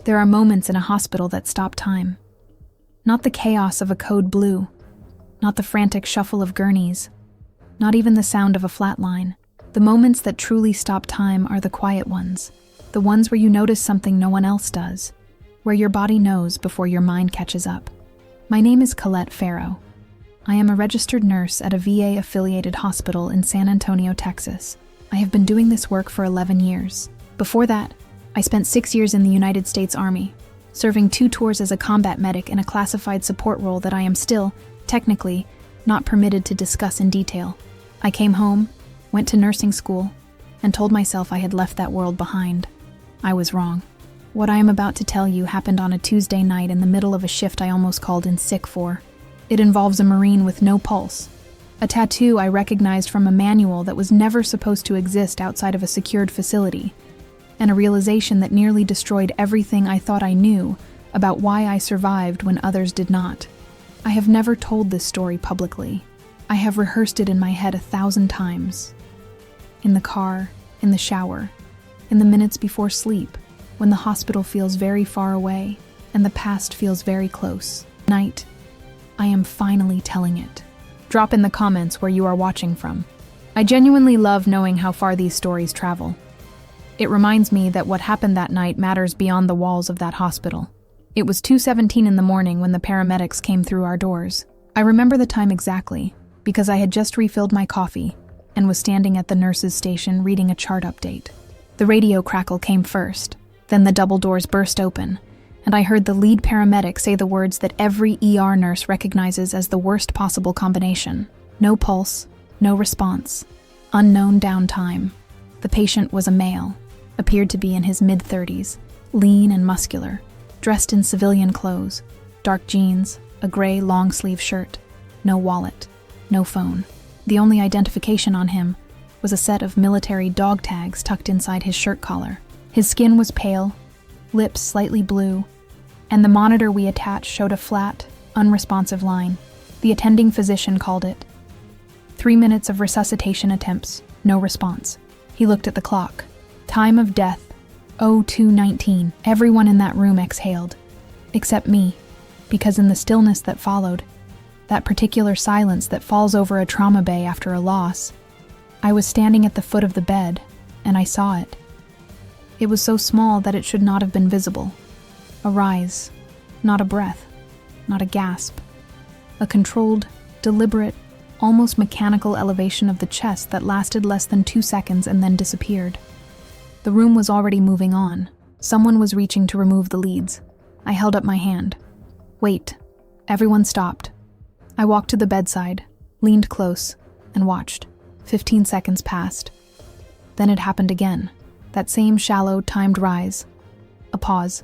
There are moments in a hospital that stop time. Not the chaos of a code blue, not the frantic shuffle of gurneys, not even the sound of a flat line. The moments that truly stop time are the quiet ones, the ones where you notice something no one else does, where your body knows before your mind catches up. My name is Colette Farrow. I am a registered nurse at a VA-affiliated hospital in San Antonio, Texas. I have been doing this work for 11 years. Before that, I spent 6 years in the United States Army, serving 2 tours as a combat medic in a classified support role that I am still, technically, not permitted to discuss in detail. I came home, went to nursing school, and told myself I had left that world behind. I was wrong. What I am about to tell you happened on a Tuesday night in the middle of a shift I almost called in sick for. It involves a Marine with no pulse, a tattoo I recognized from a manual that was never supposed to exist outside of a secured facility, and a realization that nearly destroyed everything I thought I knew about why I survived when others did not. I have never told this story publicly. I have rehearsed it in my head 1,000 times. In the car, in the shower, in the minutes before sleep, when the hospital feels very far away and the past feels very close. Tonight, I am finally telling it. Drop in the comments where you are watching from. I genuinely love knowing how far these stories travel. It reminds me that what happened that night matters beyond the walls of that hospital. It was 2:17 in the morning when the paramedics came through our doors. I remember the time exactly because I had just refilled my coffee and was standing at the nurse's station reading a chart update. The radio crackle came first, then the double doors burst open, and I heard the lead paramedic say the words that every ER nurse recognizes as the worst possible combination. No pulse, no response, unknown downtime. The patient was a male, appeared to be in his mid-30s, lean and muscular, dressed in civilian clothes, dark jeans, a gray long-sleeve shirt, no wallet, no phone. The only identification on him was a set of military dog tags tucked inside his shirt collar. His skin was pale, lips slightly blue, and the monitor we attached showed a flat, unresponsive line. The attending physician called it 3 minutes of resuscitation attempts, no response. He looked at the clock. Time of death, 02:19. Everyone in that room exhaled, except me, because in the stillness that followed, that particular silence that falls over a trauma bay after a loss, I was standing at the foot of the bed, and I saw it. It was so small that it should not have been visible. A rise, not a breath, not a gasp. A controlled, deliberate, almost mechanical elevation of the chest that lasted less than 2 seconds and then disappeared. The room was already moving on. Someone was reaching to remove the leads. I held up my hand. Wait. Everyone stopped. I walked to the bedside, leaned close, and watched. 15 seconds passed. Then it happened again. That same shallow, timed rise. A pause.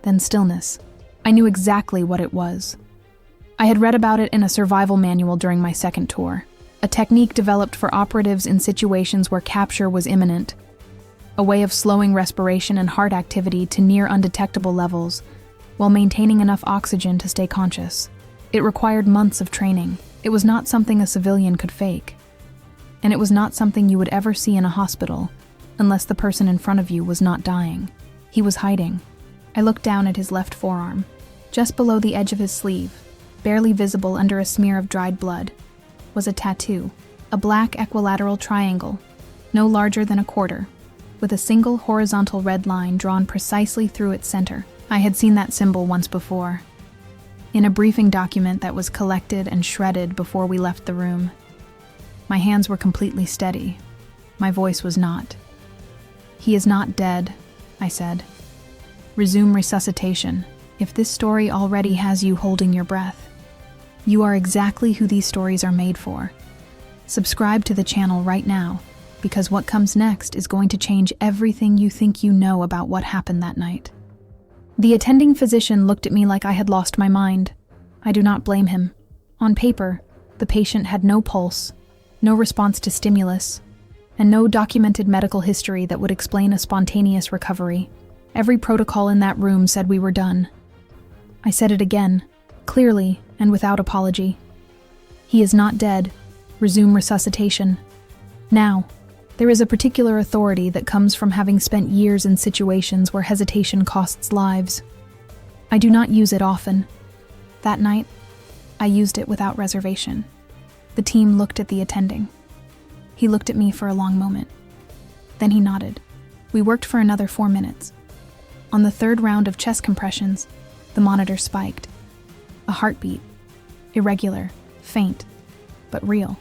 Then stillness. I knew exactly what it was. I had read about it in a survival manual during my second tour, a technique developed for operatives in situations where capture was imminent, a way of slowing respiration and heart activity to near undetectable levels while maintaining enough oxygen to stay conscious. It required months of training. It was not something a civilian could fake. And it was not something you would ever see in a hospital unless the person in front of you was not dying. He was hiding. I looked down at his left forearm. Just below the edge of his sleeve, barely visible under a smear of dried blood, was a tattoo, a black equilateral triangle, no larger than a quarter, with a single horizontal red line drawn precisely through its center. I had seen that symbol once before, in a briefing document that was collected and shredded before we left the room. My hands were completely steady. My voice was not. "He is not dead," I said. "Resume resuscitation. If this story already has you holding your breath, you are exactly who these stories are made for. Subscribe to the channel right now, because what comes next is going to change everything you think you know about what happened that night." The attending physician looked at me like I had lost my mind. I do not blame him. On paper, the patient had no pulse, no response to stimulus, and no documented medical history that would explain a spontaneous recovery. Every protocol in that room said we were done. I said it again, clearly and without apology. "He is not dead. Resume resuscitation. Now." There is a particular authority that comes from having spent years in situations where hesitation costs lives. I do not use it often. That night, I used it without reservation. The team looked at the attending. He looked at me for a long moment. Then he nodded. We worked for another 4 minutes. On the third round of chest compressions, the monitor spiked. A heartbeat. Irregular, faint, but real.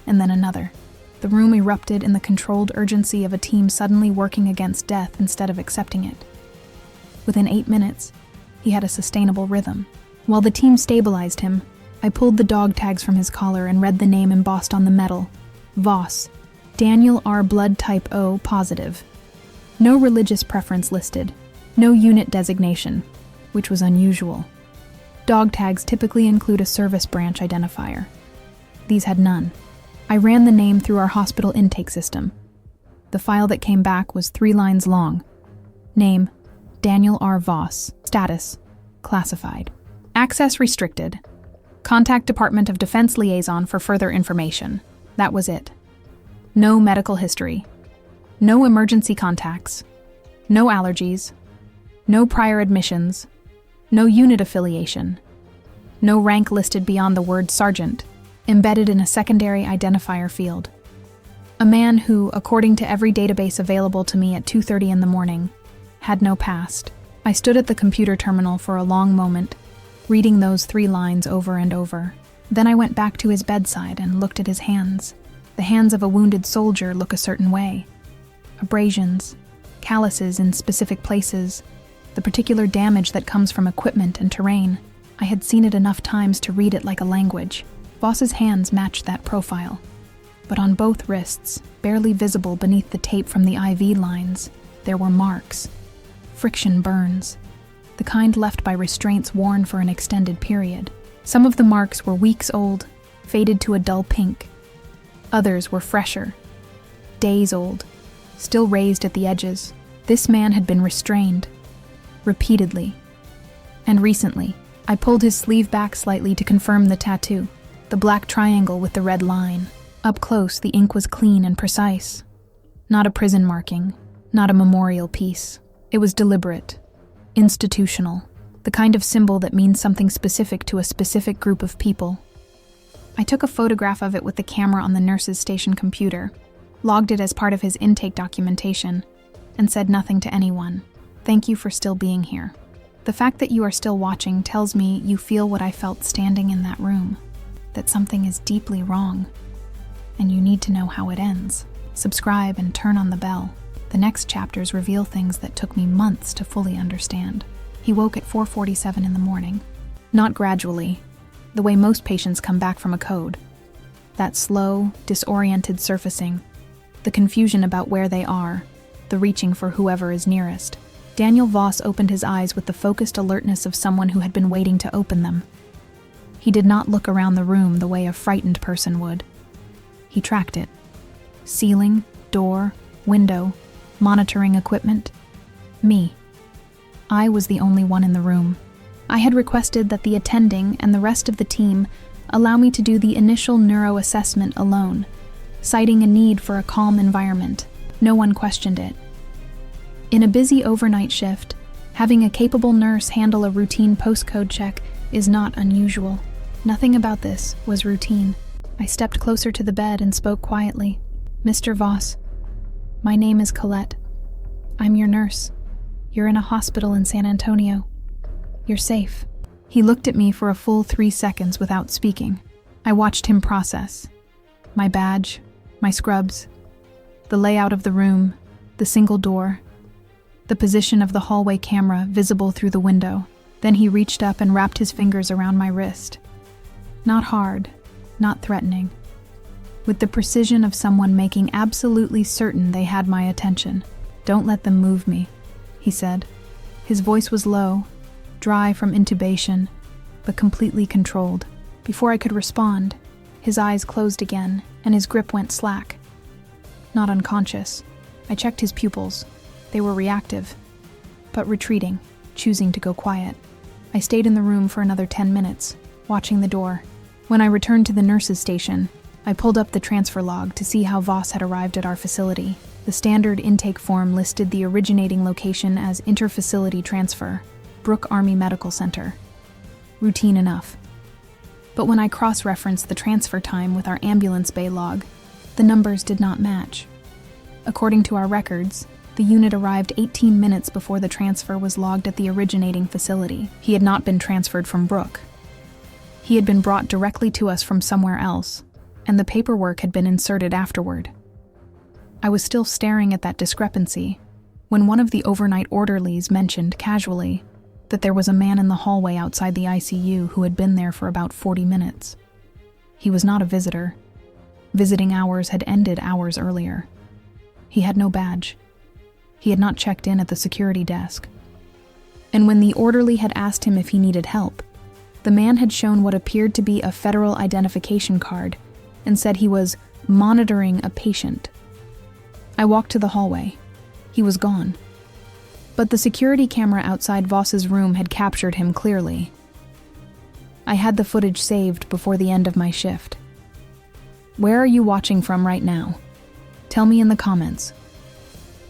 And then another. The room erupted in the controlled urgency of a team suddenly working against death instead of accepting it. Within 8 minutes, he had a sustainable rhythm. While the team stabilized him, I pulled the dog tags from his collar and read the name embossed on the metal. Voss, Daniel R. Blood Type O positive. No religious preference listed. No unit designation, which was unusual. Dog tags typically include a service branch identifier. These had none. I ran the name through our hospital intake system. The file that came back was 3 lines long. Name, Daniel R. Voss. Status, classified. Access restricted. Contact Department of Defense liaison for further information. That was it. No medical history. No emergency contacts. No allergies. No prior admissions. No unit affiliation. No rank listed beyond the word sergeant, embedded in a secondary identifier field. A man who, according to every database available to me at 2:30 in the morning, had no past. I stood at the computer terminal for a long moment, reading those 3 lines over and over. Then I went back to his bedside and looked at his hands. The hands of a wounded soldier look a certain way. Abrasions, calluses in specific places, the particular damage that comes from equipment and terrain. I had seen it enough times to read it like a language. Voss's hands matched that profile. But on both wrists, barely visible beneath the tape from the IV lines, there were marks. Friction burns. The kind left by restraints worn for an extended period. Some of the marks were weeks old, faded to a dull pink. Others were fresher, days old, still raised at the edges. This man had been restrained. Repeatedly. And recently, I pulled his sleeve back slightly to confirm the tattoo, the black triangle with the red line. Up close, the ink was clean and precise. Not a prison marking, not a memorial piece. It was deliberate, institutional, the kind of symbol that means something specific to a specific group of people. I took a photograph of it with the camera on the nurse's station computer, logged it as part of his intake documentation, and said nothing to anyone. Thank you for still being here. The fact that you are still watching tells me you feel what I felt standing in that room, that something is deeply wrong, and you need to know how it ends. Subscribe and turn on the bell. The next chapters reveal things that took me months to fully understand. He woke at 4:47 in the morning. Not gradually, the way most patients come back from a code. That slow, disoriented surfacing, the confusion about where they are, the reaching for whoever is nearest. Daniel Voss opened his eyes with the focused alertness of someone who had been waiting to open them. He did not look around the room the way a frightened person would. He tracked it. Ceiling, door, window, monitoring equipment. Me. I was the only one in the room. I had requested that the attending and the rest of the team allow me to do the initial neuroassessment alone, citing a need for a calm environment. No one questioned it. In a busy overnight shift, having a capable nurse handle a routine postcode check is not unusual. Nothing about this was routine. I stepped closer to the bed and spoke quietly. Mr. Voss, my name is Colette. I'm your nurse. You're in a hospital in San Antonio. You're safe. He looked at me for a full 3 seconds without speaking. I watched him process. My badge, my scrubs, the layout of the room, the single door, the position of the hallway camera visible through the window. Then he reached up and wrapped his fingers around my wrist. Not hard, not threatening. With the precision of someone making absolutely certain they had my attention. Don't let them move me, he said. His voice was low, dry from intubation, but completely controlled. Before I could respond, his eyes closed again, and his grip went slack. Not unconscious. I checked his pupils. They were reactive, but retreating, choosing to go quiet. I stayed in the room for another 10 minutes, watching the door. When I returned to the nurse's station, I pulled up the transfer log to see how Voss had arrived at our facility. The standard intake form listed the originating location as Interfacility Transfer, Brooke Army Medical Center. Routine enough. But when I cross-referenced the transfer time with our ambulance bay log, the numbers did not match. According to our records, the unit arrived 18 minutes before the transfer was logged at the originating facility. He had not been transferred from Brooke. He had been brought directly to us from somewhere else, and the paperwork had been inserted afterward. I was still staring at that discrepancy when one of the overnight orderlies mentioned casually that there was a man in the hallway outside the ICU who had been there for about 40 minutes. He was not a visitor. Visiting hours had ended hours earlier. He had no badge. He had not checked in at the security desk. And when the orderly had asked him if he needed help, the man had shown what appeared to be a federal identification card and said he was monitoring a patient. I walked to the hallway. He was gone. But the security camera outside Voss's room had captured him clearly. I had the footage saved before the end of my shift. Where are you watching from right now? Tell me in the comments.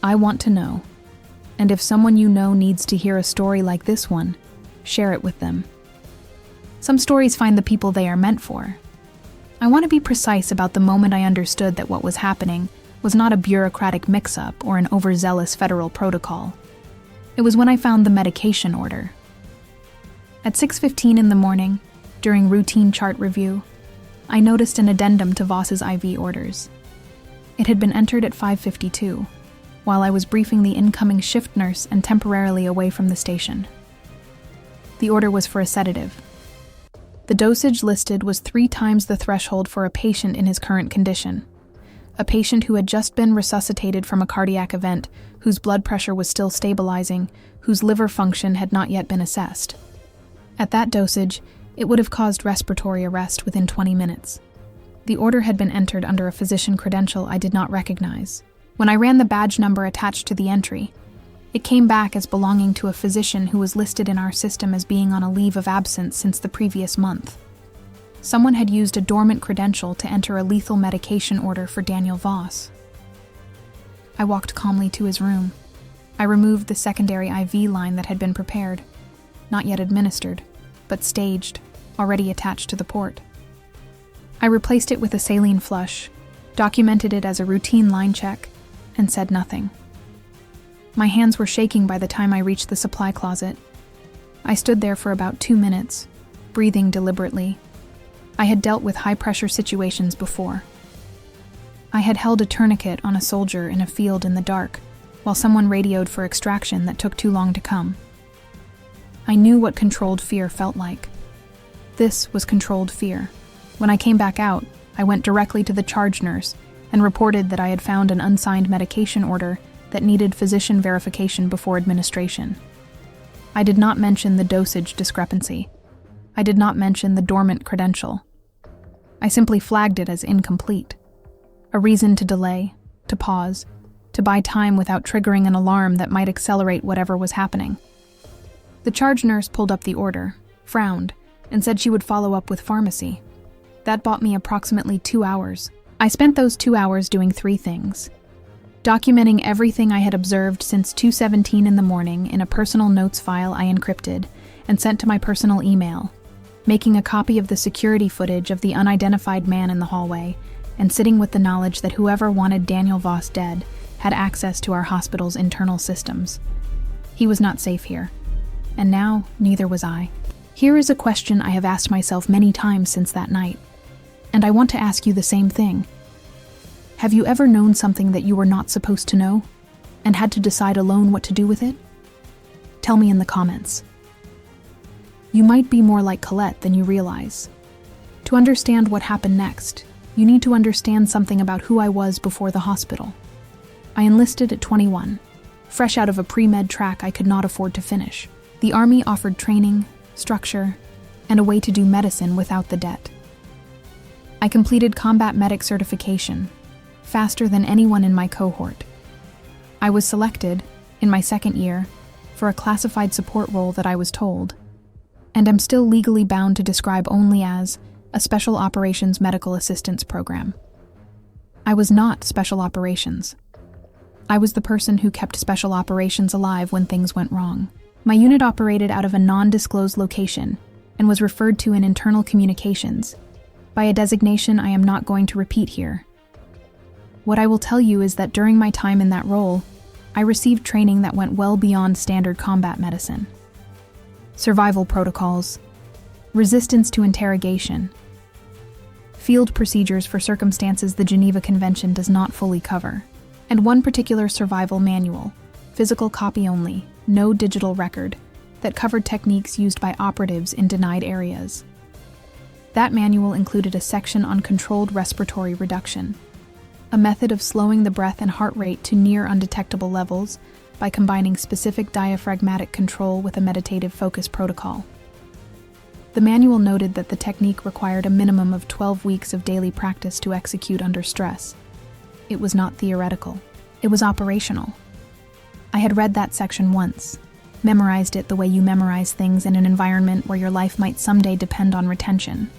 I want to know. And if someone you know needs to hear a story like this one, share it with them. Some stories find the people they are meant for. I want to be precise about the moment I understood that what was happening was not a bureaucratic mix-up or an overzealous federal protocol. It was when I found the medication order. At 6:15 in the morning, during routine chart review, I noticed an addendum to Voss's IV orders. It had been entered at 5:52, while I was briefing the incoming shift nurse and temporarily away from the station. The order was for a sedative. The dosage listed was 3 times the threshold for a patient in his current condition. A patient who had just been resuscitated from a cardiac event, whose blood pressure was still stabilizing, whose liver function had not yet been assessed. At that dosage, it would have caused respiratory arrest within 20 minutes. The order had been entered under a physician credential I did not recognize. When I ran the badge number attached to the entry, it came back as belonging to a physician who was listed in our system as being on a leave of absence since the previous month. Someone had used a dormant credential to enter a lethal medication order for Daniel Voss. I walked calmly to his room. I removed the secondary IV line that had been prepared, not yet administered, but staged, already attached to the port. I replaced it with a saline flush, documented it as a routine line check, and said nothing. My hands were shaking by the time I reached the supply closet. I stood there for about 2 minutes, breathing deliberately. I had dealt with high-pressure situations before. I had held a tourniquet on a soldier in a field in the dark, while someone radioed for extraction that took too long to come. I knew what controlled fear felt like. This was controlled fear. When I came back out, I went directly to the charge nurse and reported that I had found an unsigned medication order that needed physician verification before administration. I did not mention the dosage discrepancy. I did not mention the dormant credential. I simply flagged it as incomplete. A reason to delay, to pause, to buy time without triggering an alarm that might accelerate whatever was happening. The charge nurse pulled up the order, frowned, and said she would follow up with pharmacy. That bought me approximately 2 hours. I spent those 2 hours doing 3 things. Documenting everything I had observed since 2:17 in the morning in a personal notes file I encrypted and sent to my personal email, making a copy of the security footage of the unidentified man in the hallway, and sitting with the knowledge that whoever wanted Daniel Voss dead had access to our hospital's internal systems. He was not safe here, and now neither was I. Here is a question I have asked myself many times since that night, and I want to ask you the same thing. Have you ever known something that you were not supposed to know, and had to decide alone what to do with it? Tell me in the comments. You might be more like Colette than you realize. To understand what happened next, you need to understand something about who I was before the hospital. I enlisted at 21, fresh out of a pre-med track I could not afford to finish. The Army offered training, structure, and a way to do medicine without the debt. I completed combat medic certification, faster than anyone in my cohort. I was selected, in my second year, for a classified support role that I was told, and am still legally bound to describe only as a Special Operations Medical Assistance Program. I was not Special Operations. I was the person who kept Special Operations alive when things went wrong. My unit operated out of a non-disclosed location and was referred to in internal communications by a designation I am not going to repeat here. What I will tell you is that during my time in that role, I received training that went well beyond standard combat medicine. Survival protocols, resistance to interrogation, field procedures for circumstances the Geneva Convention does not fully cover, and one particular survival manual, physical copy only, no digital record, that covered techniques used by operatives in denied areas. That manual included a section on controlled respiratory reduction, a method of slowing the breath and heart rate to near undetectable levels by combining specific diaphragmatic control with a meditative focus protocol. The manual noted that the technique required a minimum of 12 weeks of daily practice to execute under stress. It was not theoretical. It was operational. I had read that section once, memorized it the way you memorize things in an environment where your life might someday depend on retention,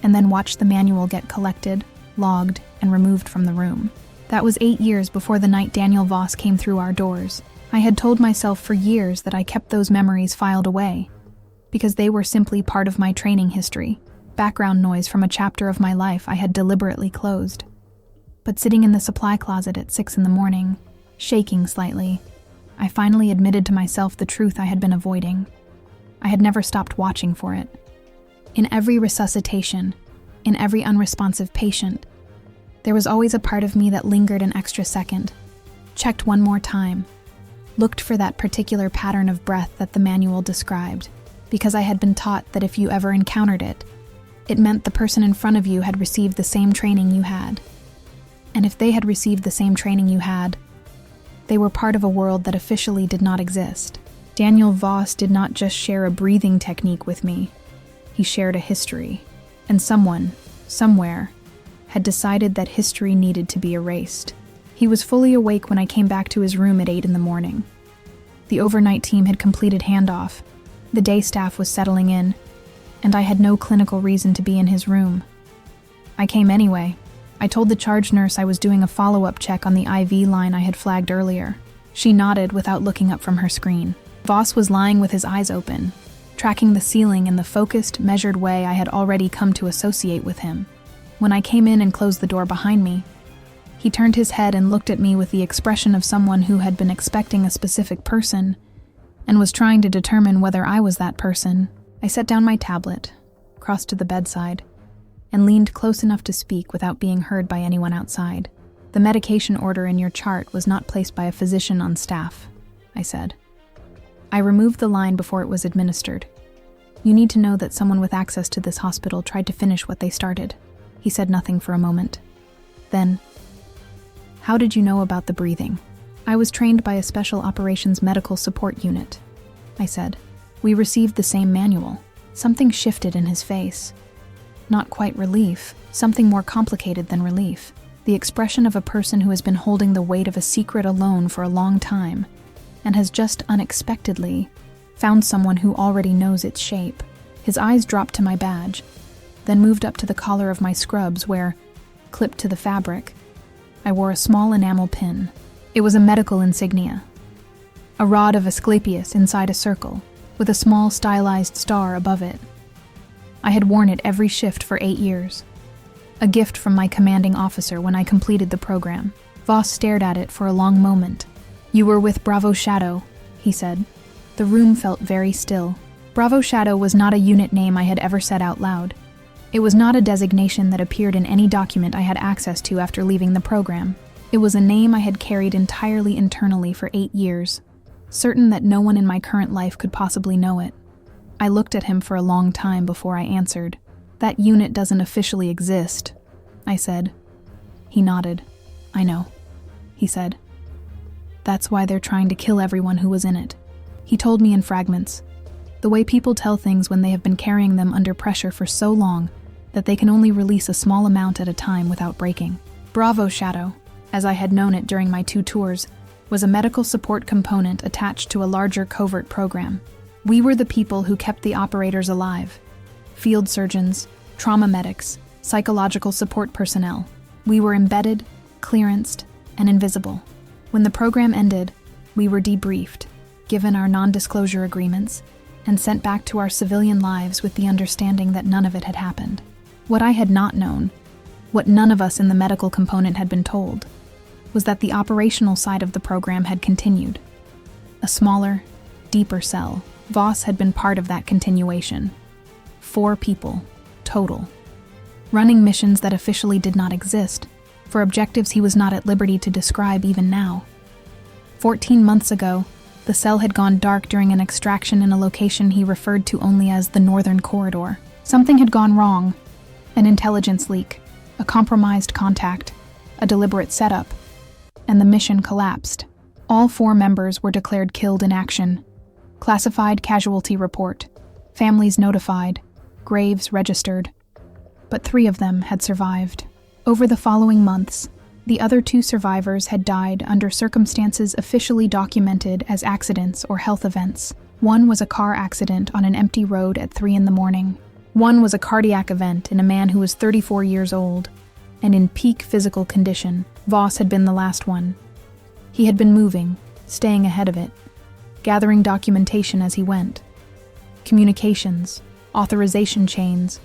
and then watched the manual get collected, logged, and removed from the room. That was 8 years before the night Daniel Voss came through our doors. I had told myself for years that I kept those memories filed away, because they were simply part of my training history, background noise from a chapter of my life I had deliberately closed. But sitting in the supply closet at 6 a.m, shaking slightly, I finally admitted to myself the truth I had been avoiding. I had never stopped watching for it. In every resuscitation, in every unresponsive patient, there was always a part of me that lingered an extra second, checked one more time, looked for that particular pattern of breath that the manual described, because I had been taught that if you ever encountered it, it meant the person in front of you had received the same training you had. And if they had received the same training you had, they were part of a world that officially did not exist. Daniel Voss did not just share a breathing technique with me. He shared a history, and someone, somewhere, had decided that history needed to be erased. He was fully awake when I came back to his room at 8 a.m. The overnight team had completed handoff. The day staff was settling in, and I had no clinical reason to be in his room. I came anyway. I told the charge nurse I was doing a follow-up check on the IV line I had flagged earlier. She nodded without looking up from her screen. Voss was lying with his eyes open, tracking the ceiling in the focused, measured way I had already come to associate with him. When I came in and closed the door behind me, he turned his head and looked at me with the expression of someone who had been expecting a specific person and was trying to determine whether I was that person. I set down my tablet, crossed to the bedside, and leaned close enough to speak without being heard by anyone outside. The medication order in your chart was not placed by a physician on staff, I said. I removed the line before it was administered. You need to know that someone with access to this hospital tried to finish what they started. He said nothing for a moment. Then, how did you know about the breathing? I was trained by a Special Operations Medical Support Unit, I said. We received the same manual. Something shifted in his face. Not quite relief, something more complicated than relief. The expression of a person who has been holding the weight of a secret alone for a long time, and has just unexpectedly found someone who already knows its shape. His eyes dropped to my badge, then moved up to the collar of my scrubs where, clipped to the fabric, I wore a small enamel pin. It was a medical insignia. A rod of Asclepius inside a circle, with a small stylized star above it. I had worn it every shift for 8 years. A gift from my commanding officer when I completed the program. Voss stared at it for a long moment. You were with Bravo Shadow, he said. The room felt very still. Bravo Shadow was not a unit name I had ever said out loud. It was not a designation that appeared in any document I had access to after leaving the program. It was a name I had carried entirely internally for 8 years, certain that no one in my current life could possibly know it. I looked at him for a long time before I answered. That unit doesn't officially exist, I said. He nodded. I know, he said. That's why they're trying to kill everyone who was in it. He told me in fragments, the way people tell things when they have been carrying them under pressure for so long that they can only release a small amount at a time without breaking. Bravo Shadow, as I had known it during my 2 tours, was a medical support component attached to a larger covert program. We were the people who kept the operators alive. Field surgeons, trauma medics, psychological support personnel. We were embedded, clearanced, and invisible. When the program ended, we were debriefed, given our non-disclosure agreements, and sent back to our civilian lives with the understanding that none of it had happened. What I had not known, what none of us in the medical component had been told, was that the operational side of the program had continued. A smaller, deeper cell. Voss had been part of that continuation. 4 people, total. Running missions that officially did not exist, for objectives he was not at liberty to describe even now. 14 months ago, the cell had gone dark during an extraction in a location he referred to only as the Northern Corridor. Something had gone wrong. An intelligence leak, a compromised contact, a deliberate setup, and the mission collapsed. All 4 members were declared killed in action. Classified casualty report. Families notified. Graves registered. But 3 of them had survived. Over the following months, the other 2 survivors had died under circumstances officially documented as accidents or health events. One was a car accident on an empty road at 3 a.m. One was a cardiac event in a man who was 34 years old and in peak physical condition. Voss had been the last one. He had been moving, staying ahead of it, gathering documentation as he went. Communications, authorization chains,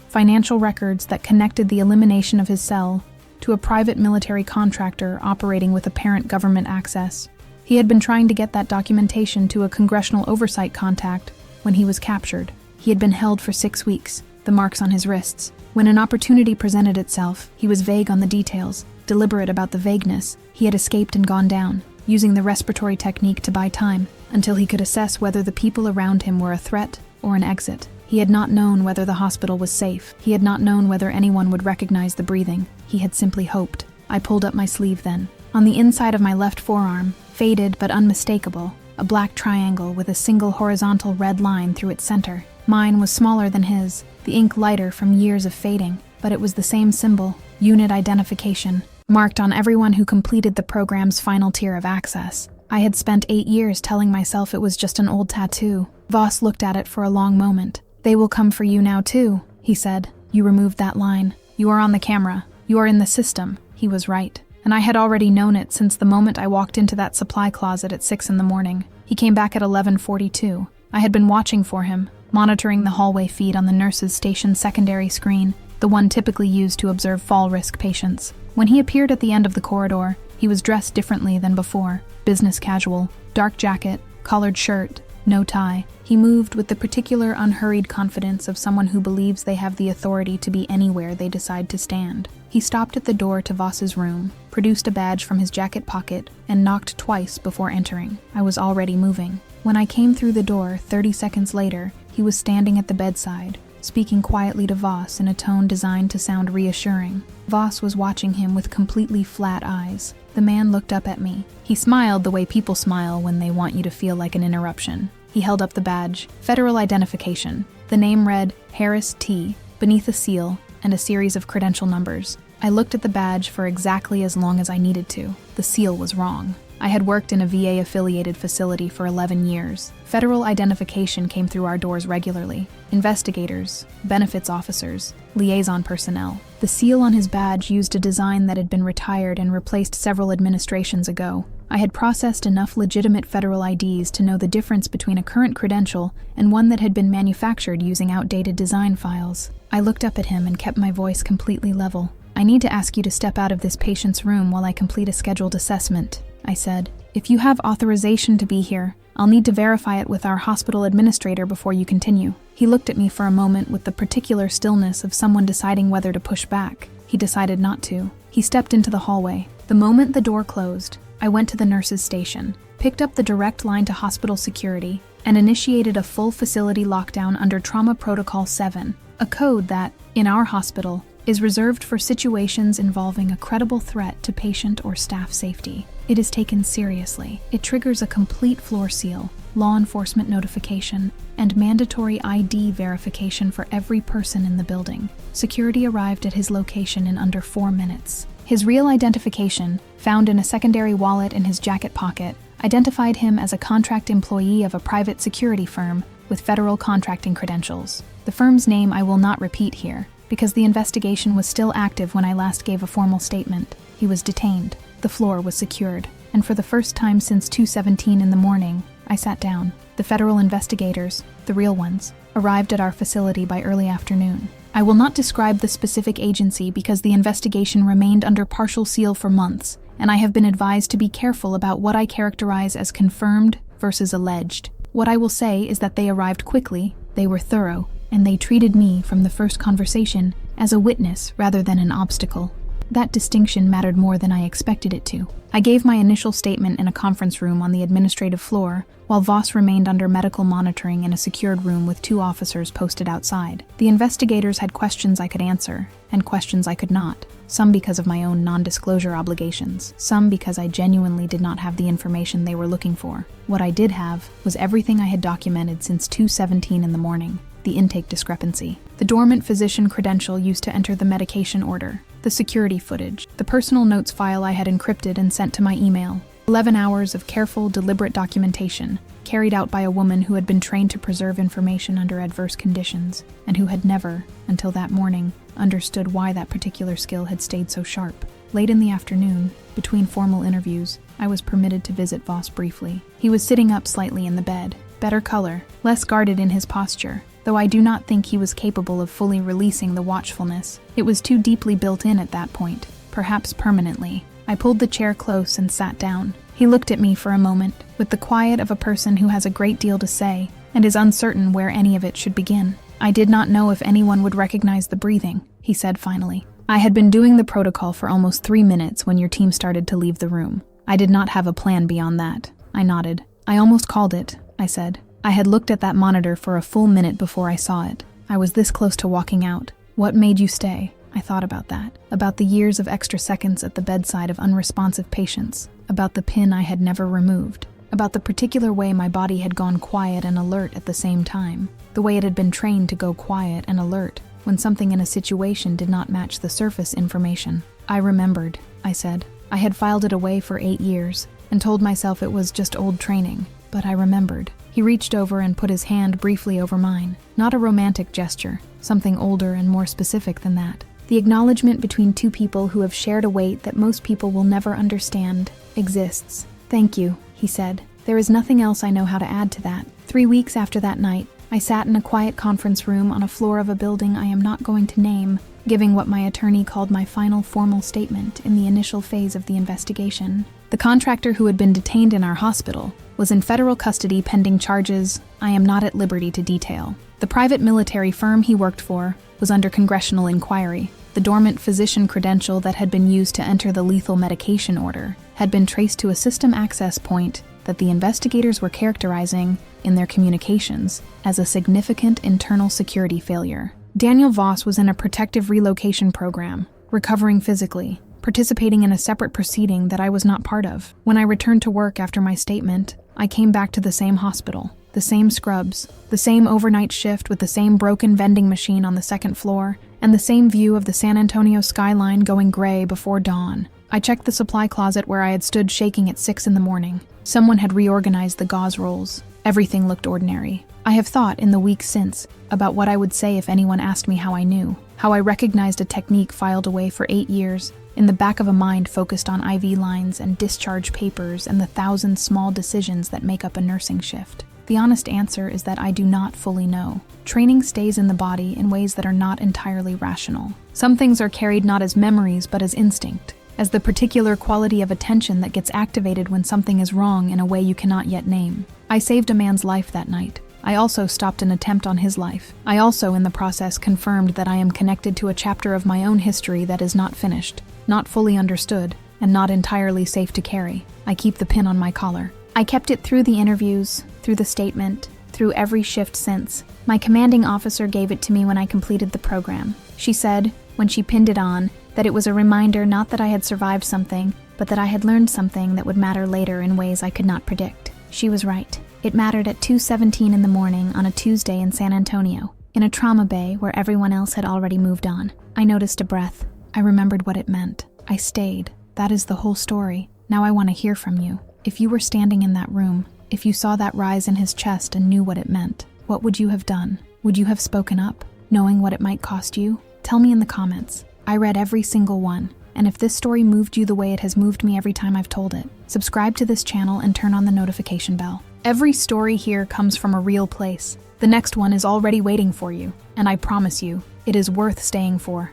financial records that connected the elimination of his cell to a private military contractor operating with apparent government access. He had been trying to get that documentation to a congressional oversight contact when he was captured. He had been held for 6 weeks, the marks on his wrists. When an opportunity presented itself, he was vague on the details, deliberate about the vagueness. He had escaped and gone down, using the respiratory technique to buy time, until he could assess whether the people around him were a threat or an exit. He had not known whether the hospital was safe. He had not known whether anyone would recognize the breathing. He had simply hoped. I pulled up my sleeve then. On the inside of my left forearm, faded but unmistakable, a black triangle with a single horizontal red line through its center. Mine was smaller than his, the ink lighter from years of fading, but it was the same symbol, unit identification, marked on everyone who completed the program's final tier of access. I had spent 8 years telling myself it was just an old tattoo. Voss looked at it for a long moment. "They will come for you now too," he said. "You removed that line. You are on the camera. You are in the system." He was right. And I had already known it since the moment I walked into that supply closet at 6 a.m. He came back at 11:42. I had been watching for him, monitoring the hallway feed on the nurse's station secondary screen, the one typically used to observe fall-risk patients. When he appeared at the end of the corridor, he was dressed differently than before. Business casual, dark jacket, collared shirt, no tie. He moved with the particular unhurried confidence of someone who believes they have the authority to be anywhere they decide to stand. He stopped at the door to Voss's room, produced a badge from his jacket pocket, and knocked twice before entering. I was already moving. When I came through the door 30 seconds later, he was standing at the bedside, speaking quietly to Voss in a tone designed to sound reassuring. Voss was watching him with completely flat eyes. The man looked up at me. He smiled the way people smile when they want you to feel like an interruption. He held up the badge, Federal Identification. The name read Harris T, beneath a seal and a series of credential numbers. I looked at the badge for exactly as long as I needed to. The seal was wrong. I had worked in a VA-affiliated facility for 11 years. Federal identification came through our doors regularly. Investigators, benefits officers, liaison personnel. The seal on his badge used a design that had been retired and replaced several administrations ago. I had processed enough legitimate federal IDs to know the difference between a current credential and one that had been manufactured using outdated design files. I looked up at him and kept my voice completely level. "I need to ask you to step out of this patient's room while I complete a scheduled assessment," I said. "If you have authorization to be here, I'll need to verify it with our hospital administrator before you continue." He looked at me for a moment with the particular stillness of someone deciding whether to push back. He decided not to. He stepped into the hallway. The moment the door closed, I went to the nurse's station, picked up the direct line to hospital security, and initiated a full facility lockdown under Trauma Protocol 7, a code that, in our hospital, is reserved for situations involving a credible threat to patient or staff safety. It is taken seriously. It triggers a complete floor seal, law enforcement notification, and mandatory ID verification for every person in the building. Security arrived at his location in under 4 minutes. His real identification, found in a secondary wallet in his jacket pocket, identified him as a contract employee of a private security firm with federal contracting credentials. The firm's name I will not repeat here, because the investigation was still active when I last gave a formal statement. He was detained. The floor was secured. And for the first time since 2:17 in the morning, I sat down. The federal investigators, the real ones, arrived at our facility by early afternoon. I will not describe the specific agency because the investigation remained under partial seal for months, and I have been advised to be careful about what I characterize as confirmed versus alleged. What I will say is that they arrived quickly, they were thorough, and they treated me, from the first conversation, as a witness rather than an obstacle. That distinction mattered more than I expected it to. I gave my initial statement in a conference room on the administrative floor, while Voss remained under medical monitoring in a secured room with 2 officers posted outside. The investigators had questions I could answer, and questions I could not, some because of my own non-disclosure obligations, some because I genuinely did not have the information they were looking for. What I did have was everything I had documented since 2:17 in the morning. The intake discrepancy, the dormant physician credential used to enter the medication order, the security footage, the personal notes file I had encrypted and sent to my email. 11 hours of careful, deliberate documentation, carried out by a woman who had been trained to preserve information under adverse conditions, and who had never, until that morning, understood why that particular skill had stayed so sharp. Late in the afternoon, between formal interviews, I was permitted to visit Voss briefly. He was sitting up slightly in the bed, better color, less guarded in his posture, though I do not think he was capable of fully releasing the watchfulness. It was too deeply built in at that point, perhaps permanently. I pulled the chair close and sat down. He looked at me for a moment, with the quiet of a person who has a great deal to say, and is uncertain where any of it should begin. "I did not know if anyone would recognize the breathing," he said finally. "I had been doing the protocol for almost 3 minutes when your team started to leave the room. I did not have a plan beyond that." I nodded. "I almost called it," I said. "I had looked at that monitor for a full minute before I saw it. I was this close to walking out. What made you stay?" I thought about that. About the years of extra seconds at the bedside of unresponsive patients. About the pin I had never removed. About the particular way my body had gone quiet and alert at the same time. The way it had been trained to go quiet and alert when something in a situation did not match the surface information. "I remembered," I said. "I had filed it away for 8 years and told myself it was just old training, but I remembered." He reached over and put his hand briefly over mine. Not a romantic gesture, something older and more specific than that. The acknowledgement between 2 people who have shared a weight that most people will never understand exists. "Thank you," he said. "There is nothing else I know how to add to that." 3 weeks after that night, I sat in a quiet conference room on a floor of a building I am not going to name, giving what my attorney called my final formal statement in the initial phase of the investigation. The contractor who had been detained in our hospital was in federal custody pending charges I am not at liberty to detail. The private military firm he worked for was under congressional inquiry. The dormant physician credential that had been used to enter the lethal medication order had been traced to a system access point that the investigators were characterizing, in their communications, as a significant internal security failure. Daniel Voss was in a protective relocation program, recovering physically, participating in a separate proceeding that I was not part of. When I returned to work after my statement, I came back to the same hospital, the same scrubs, the same overnight shift with the same broken vending machine on the 2nd floor, and the same view of the San Antonio skyline going gray before dawn. I checked the supply closet where I had stood shaking at 6 in the morning. Someone had reorganized the gauze rolls. Everything looked ordinary. I have thought in the weeks since about what I would say if anyone asked me how I knew, how I recognized a technique filed away for 8 years, in the back of a mind focused on IV lines and discharge papers and the 1,000 small decisions that make up a nursing shift. The honest answer is that I do not fully know. Training stays in the body in ways that are not entirely rational. Some things are carried not as memories but as instinct, as the particular quality of attention that gets activated when something is wrong in a way you cannot yet name. I saved a man's life that night. I also stopped an attempt on his life. I also, in the process, confirmed that I am connected to a chapter of my own history that is not finished, not fully understood, and not entirely safe to carry. I keep the pin on my collar. I kept it through the interviews, through the statement, through every shift since. My commanding officer gave it to me when I completed the program. She said, when she pinned it on, that it was a reminder not that I had survived something, but that I had learned something that would matter later in ways I could not predict. She was right. It mattered at 2:17 in the morning on a Tuesday in San Antonio, in a trauma bay where everyone else had already moved on. I noticed a breath. I remembered what it meant. I stayed. That is the whole story. Now I want to hear from you. If you were standing in that room, if you saw that rise in his chest and knew what it meant, What would you have done? Would you have spoken up, knowing what it might cost you? Tell me in the comments. I read every single one, and if this story moved you the way it has moved me every time I've told it, subscribe to this channel and turn on the notification bell. Every story here comes from a real place. The next one is already waiting for you, and I promise you, it is worth staying for.